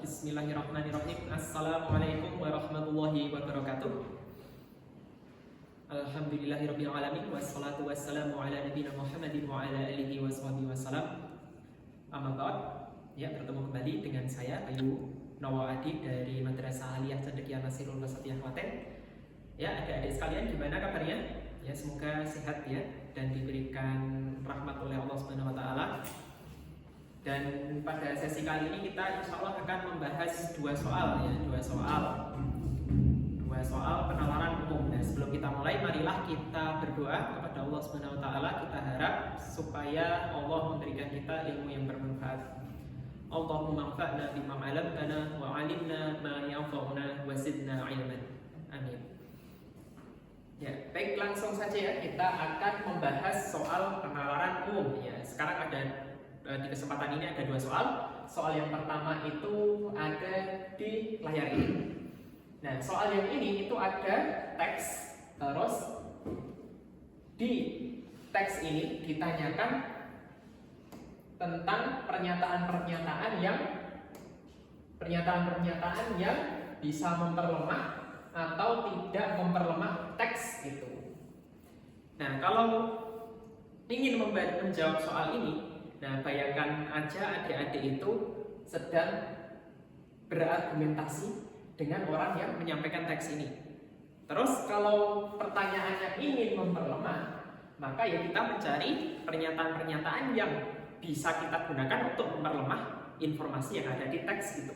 Bismillahirrahmanirrahim. Assalamualaikum warahmatullahi wabarakatuh. Alhamdulillahirabbil alamin wassalatu wassalamu ala nabiyina Muhammadin wa ala alihi washabihi wasallam. Amma ba'd. Ya, bertemu kembali dengan saya Ayu Nawawadi dari Madrasah Aliyah Cendekia Nasirul Wasatiyah Klaten. Ya, adik-adik sekalian, gimana kabarnya? Ya, semoga sehat ya dan diberikan rahmat oleh Allah Subhanahu wa taala. Dan pada sesi kali ini kita insya Allah akan membahas dua soal penalaran umum. Nah, sebelum kita mulai, marilah kita berdoa kepada Allah Subhanahu wa taala. Kita harap supaya Allah memberikan kita ilmu yang bermanfaat. Allahumma anfa'na bima 'allamtana wa 'allimna ma yanfa'una wa zidna 'ilman. Amin. Ya, baik, langsung saja ya, kita akan membahas soal penalaran umum ya. Sekarang di kesempatan ini ada dua soal. Soal yang pertama itu ada di layar ini. Nah, soal yang ini itu ada teks, terus di teks ini ditanyakan tentang pernyataan-pernyataan yang bisa memperlemah atau tidak memperlemah teks itu. Nah, kalau ingin menjawab soal ini, nah, bayangkan aja adik-adik itu sedang berargumentasi dengan orang yang menyampaikan teks ini. Terus kalau pertanyaannya ingin memperlemah, maka ya kita mencari pernyataan-pernyataan yang bisa kita gunakan untuk memperlemah informasi yang ada di teks itu.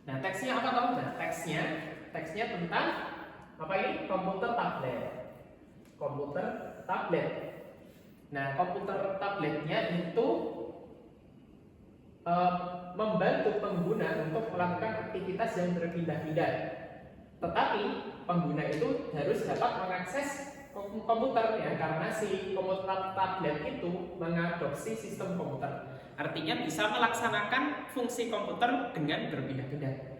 Nah, teksnya apa tahu? Nah, teksnya tentang apa ini? Komputer tablet. Nah, komputer tabletnya itu membantu pengguna untuk melakukan aktivitas yang berpindah-pindah. Tetapi pengguna itu harus dapat mengakses komputer ya, karena si komputer tablet itu mengadopsi sistem komputer. Artinya bisa melaksanakan fungsi komputer dengan berpindah-pindah.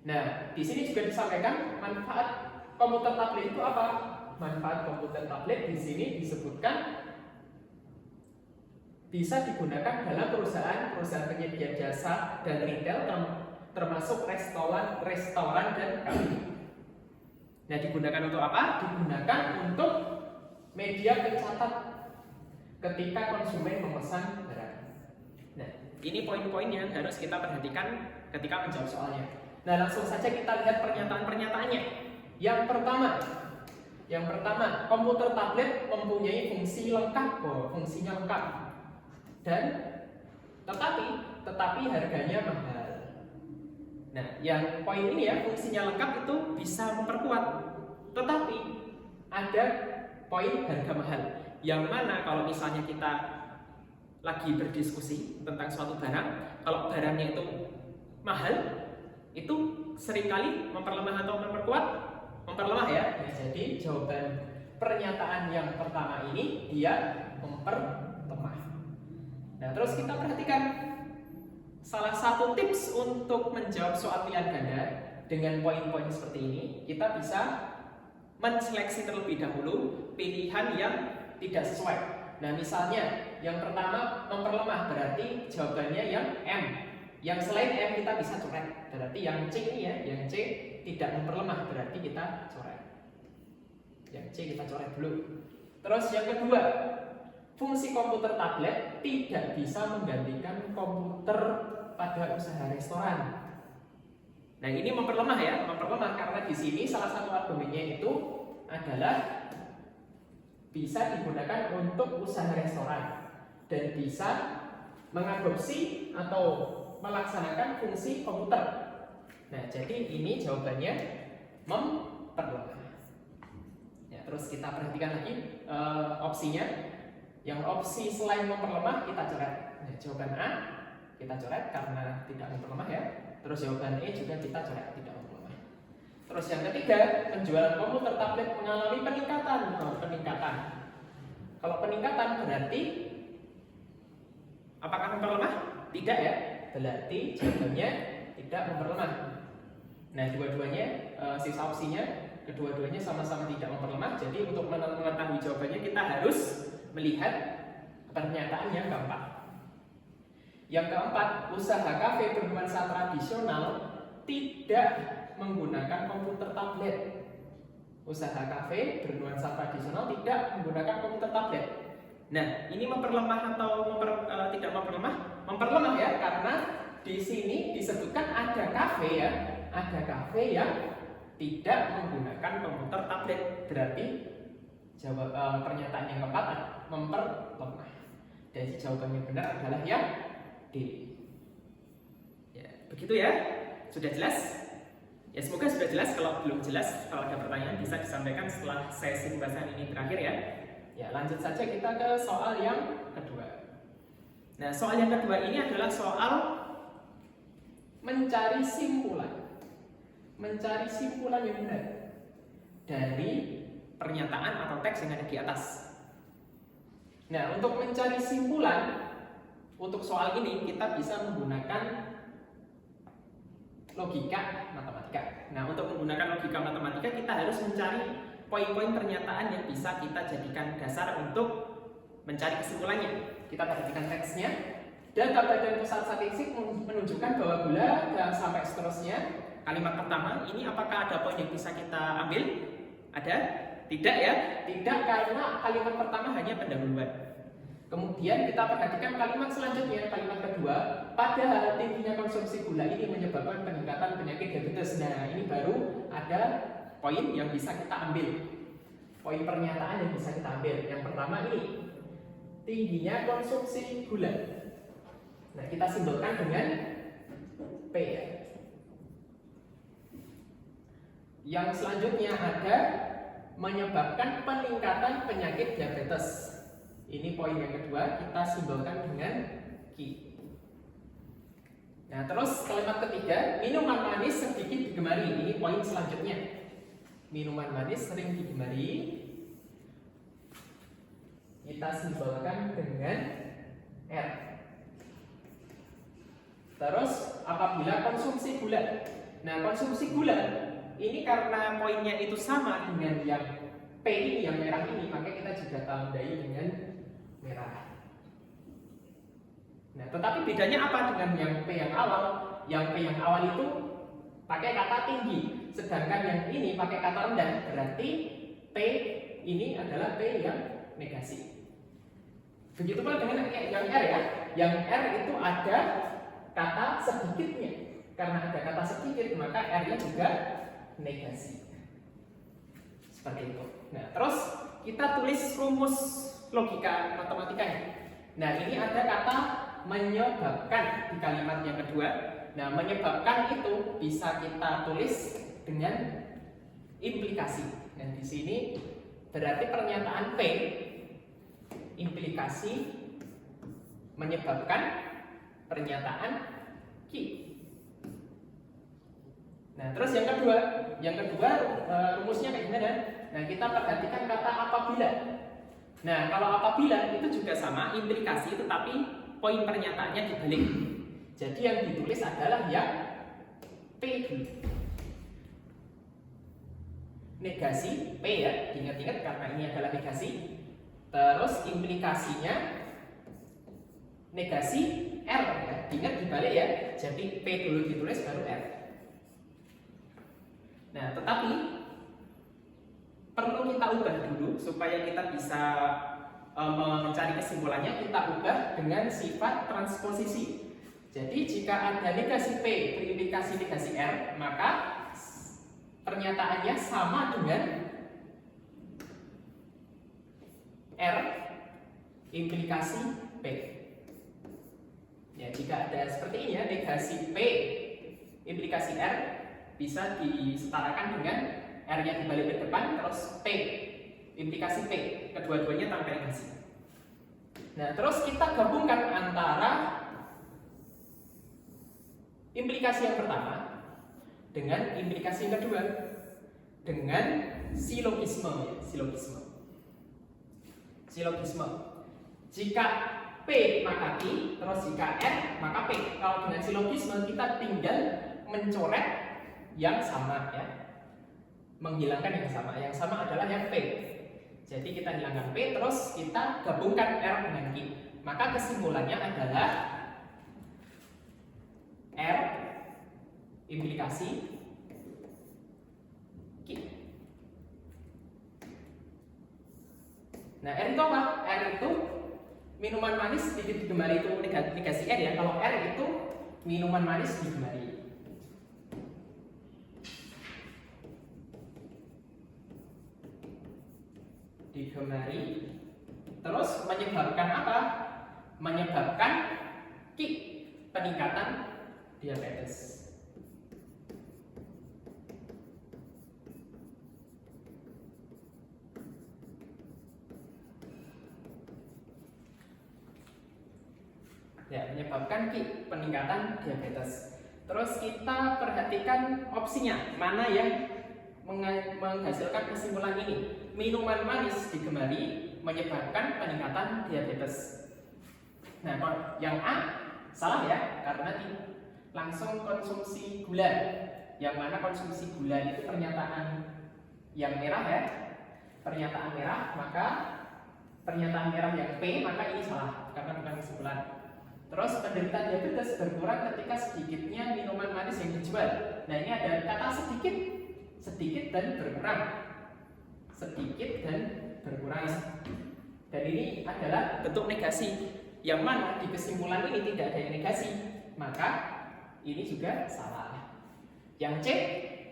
Nah, di sini juga disampaikan manfaat komputer tablet itu apa? Manfaat komputer tablet di sini disebutkan bisa digunakan dalam perusahaan penyedia jasa dan retail, termasuk restoran dan kafe. Nah, digunakan untuk apa? Digunakan untuk media pencatat ketika konsumen memesan barang. Nah, ini poin-poin yang harus kita perhatikan ketika menjawab soalnya. Nah, langsung saja kita lihat pernyataan-pernyataannya. Yang pertama, komputer tablet mempunyai fungsi lengkap, fungsinya lengkap, dan tetapi harganya mahal. Nah, yang poin ini ya, fungsinya lengkap itu bisa memperkuat, tetapi ada poin harga mahal, yang mana kalau misalnya kita lagi berdiskusi tentang suatu barang, kalau barangnya itu mahal, itu seringkali memperlemah atau memperkuat. Memperlemah ya. Jadi jawaban pernyataan yang pertama ini dia memperlemah. Nah, terus kita perhatikan salah satu tips untuk menjawab soal pilihan ganda dengan poin-poin seperti ini, kita bisa menseleksi terlebih dahulu pilihan yang tidak sesuai. Nah, misalnya yang pertama memperlemah, berarti jawabannya yang M. Yang selain M kita bisa coret. Berarti yang C ini ya, yang C tidak memperlemah, berarti kita coret. Yang C kita coret dulu. Terus yang kedua, fungsi komputer tablet tidak bisa menggantikan komputer pada usaha restoran. Nah, ini memperlemah ya, memperlemah karena di sini salah satu argumennya itu adalah bisa digunakan untuk usaha restoran dan bisa mengadopsi atau melaksanakan fungsi komputer. Nah, jadi ini jawabannya memperlemah. Ya, terus kita perhatikan lagi opsinya. Yang opsi selain memperlemah kita coret. Nah, jawaban A kita coret karena tidak memperlemah ya. Terus jawaban E juga kita coret, tidak memperlemah. Terus yang ketiga, penjualan komputer tablet mengalami peningkatan. Kalau peningkatan berarti apakah memperlemah? Tidak ya. Berarti jawabannya tidak memperlemah. Nah, sisa opsinya kedua-duanya sama-sama tidak memperlemah. Jadi untuk mengetahui jawabannya kita harus melihat pernyataan yang gampang. Yang keempat, usaha kafe bernuansa tradisional tidak menggunakan komputer tablet. Usaha kafe bernuansa tradisional tidak menggunakan komputer tablet. Nah, ini memperlemah atau tidak memperlemah? Memperlemah ya, karena di sini disebutkan ada kafe ya, ada kafe yang tidak menggunakan komputer tablet. Berarti pernyataan yang keempat memperlemah. Jadi jawabannya benar adalah yang D. Ya, begitu ya. Sudah jelas? Ya, semoga sudah jelas. Kalau belum jelas, kalau ada pertanyaan bisa disampaikan setelah sesi pembahasan ini berakhir ya. Ya, lanjut saja kita ke soal yang kedua. Nah, soal yang kedua ini adalah soal mencari simpulan. Mencari simpulan yang benar dari pernyataan atau teks yang ada di atas. Nah, untuk mencari simpulan untuk soal ini kita bisa menggunakan logika matematika. Nah, untuk menggunakan logika matematika kita harus mencari poin-poin pernyataan yang bisa kita jadikan dasar untuk mencari kesimpulannya. Kita perhatikan teksnya. Data badan pusat statistik menunjukkan bahwa gula dan sampai seterusnya. Kalimat pertama ini apakah ada poin yang bisa kita ambil? Ada? Tidak ya? Tidak, karena kalimat pertama hanya pendahuluan. Kemudian kita perhatikan kalimat selanjutnya, kalimat kedua. Padahal tingginya konsumsi gula ini menyebabkan peningkatan penyakit diabetes. Nah, ini baru ada poin yang bisa kita ambil. Poin pernyataan yang bisa kita ambil. Yang pertama ini, tingginya konsumsi gula. Nah, kita simbolkan dengan P ya. Yang selanjutnya ada menyebabkan peningkatan penyakit diabetes. Ini poin yang kedua, kita simbolkan dengan Q. Nah, terus kalimat ketiga, minuman manis sedikit digemari. Ini poin selanjutnya. Minuman manis sering digemari. Kita simbolkan dengan R. Terus apabila konsumsi gula. Nah, konsumsi gula ini karena poinnya itu sama dengan yang P ini, yang merah ini, maka kita juga tandai dengan merah. Nah, tetapi bedanya apa dengan yang P yang awal? Yang P yang awal itu pakai kata tinggi, sedangkan yang ini pakai kata rendah. Berarti P ini adalah P yang negasi. Begitu pula dengan yang R ya. Yang R itu ada kata sedikitnya. Karena ada kata sedikit, maka R-nya juga negasi. Seperti itu. Nah, terus kita tulis rumus logika matematikanya. Nah, ini ada kata menyebabkan di kalimat yang kedua. Nah, menyebabkan itu bisa kita tulis dengan implikasi. Dan di sini berarti pernyataan P implikasi menyebabkan pernyataan Q. Nah, terus yang kedua rumusnya kayak gimana? Nah, kita perhatikan kata apabila. Nah, kalau apabila itu juga sama, implikasi, tetapi poin pernyataannya dibalik. Jadi yang ditulis adalah yang P dulu. Negasi P ya, ingat-ingat karena ini adalah negasi. Terus implikasinya negasi R ya, ingat dibalik ya. Jadi P dulu ditulis baru R. Nah, tetapi perlu kita ubah dulu supaya kita bisa mencari kesimpulannya. Kita ubah dengan sifat transposisi. Jadi jika ada negasi P berimplikasi negasi R, maka pernyataannya sama dengan R implikasi P. Ya, jika ada seperti ini ya, negasi P implikasi R bisa disetarakan dengan R-nya dibalik ke depan, terus P implikasi P, kedua-duanya tanpa negasi. Nah, terus kita gabungkan antara implikasi yang pertama dengan implikasi yang kedua dengan silogisme. Silogisme. Jika P maka Q, terus jika R maka P. Kalau dengan silogisme kita tinggal mencoret yang sama ya, menghilangkan yang sama. Yang sama adalah yang P. Jadi kita hilangkan P, terus kita gabungkan R dengan Q. Maka kesimpulannya adalah implikasi Q. Nah, R itu apa? R itu minuman manis digemari, itu negasi R ya. Kalau R itu minuman manis digemari. Terus menyebabkan apa? Menyebabkan Q, peningkatan diabetes. Ya, menyebabkan Q, peningkatan diabetes. Terus kita perhatikan opsinya, mana yang menghasilkan kesimpulan ini. Minuman manis digemari menyebabkan peningkatan diabetes. Nah, yang A salah ya, karena langsung konsumsi gula. Yang mana konsumsi gula itu pernyataan yang merah ya. Pernyataan merah, maka pernyataan merah yang P, maka ini salah karena bukan kesimpulan. Terus penderita diabetes berkurang ketika sedikitnya minuman manis yang dijual. Nah, ini ada kata sedikit dan berkurang. Sedikit dan berkurang. Dan ini adalah bentuk negasi. Yang mana di kesimpulan ini tidak ada yang negasi, maka ini juga salah. Yang C,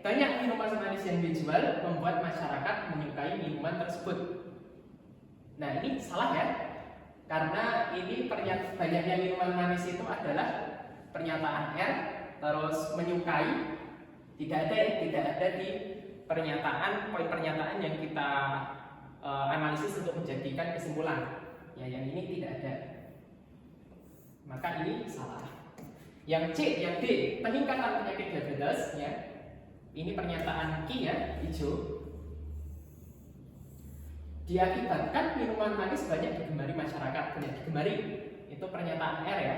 banyak minuman manis yang dijual membuat masyarakat menyukai minuman tersebut. Nah, ini salah ya. Karena ini banyaknya minuman manis itu adalah pernyataan R, terus menyukai tidak ada di pernyataan, poin pernyataan yang kita analisis untuk menjadikan kesimpulan. Ya, yang ini tidak ada. Maka ini salah. Yang C, yang D, peningkatan penyakit diabetes ya. Ini pernyataan Q ya, hijau. Diakibatkan minuman manis banyak digemari masyarakat. Banyak digemari itu pernyataan R ya,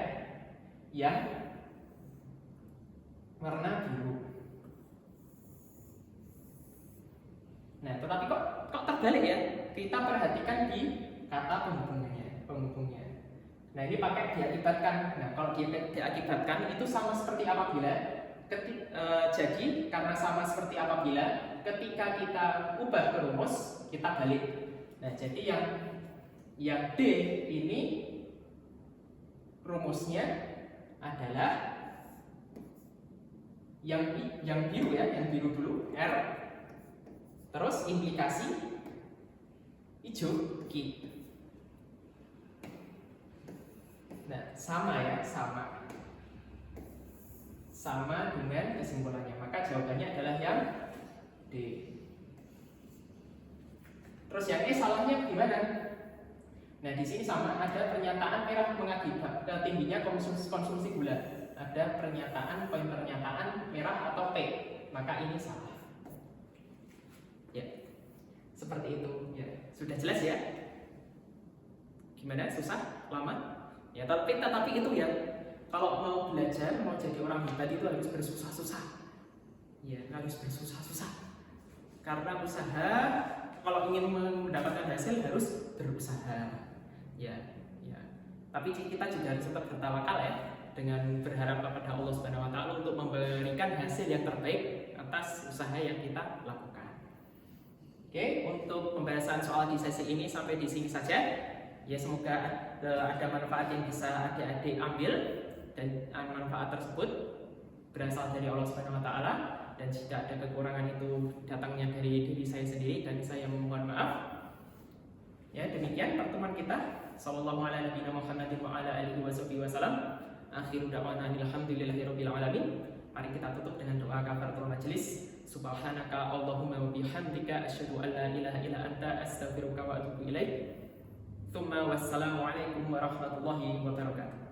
yang warna biru. Nah, tetapi kok terbalik ya? Kita perhatikan di kata penghubungnya. Nah, ini pakai diakibatkan. Nah, kalau diakibatkan itu sama seperti apabila jadi karena sama seperti apabila ketika kita ubah ke rumus kita balik. Nah, jadi yang D ini rumusnya adalah yang biru ya, yang biru dulu R, terus implikasi hijau Q. Nah, sama ya, sama dengan kesimpulannya. Maka jawabannya adalah yang D. Terus yang E salahnya gimana? Nah, di sini sama, ada pernyataan merah mengakibatkan tingginya konsumsi gula. Ada poin pernyataan merah atau P. Maka ini salah. Ya. Seperti itu, ya. Sudah jelas ya? Gimana? Susah? Lama? Ya, tetapi itu ya, kalau mau belajar, mau jadi orang hebat itu harus bersusah-susah. Ya, harus bersusah-susah. Karena usaha, kalau ingin mendapatkan hasil harus berusaha. Ya. Tapi kita juga harus tetap bertawakal ya, dengan berharap kepada Allah Subhanahu wa taala untuk memberikan hasil yang terbaik atas usaha yang kita lakukan. Oke, untuk pembahasan soal di sesi ini sampai di sini saja. Ya, semoga ada manfaat yang bisa adik-adik ambil, dan manfaat tersebut berasal dari Allah Subhanahu wa taala, dan jika ada kekurangan itu datangnya dari diri saya sendiri dan saya memohon maaf. Ya, demikian pertemuan kita. Sallallahu ala nabiyina Muhammadin wa ala alihi wasallam. Akhiru da'wana alhamdulillahirabbil alamin. Mari kita tutup dengan doa kafaratul majelis. Subhanaka Allahumma wa bihamdika asyhadu an la ilaha illa anta astaghfiruka wa atubu ilaik. Tsumma wassalamu alaikum warahmatullahi wabarakatuh.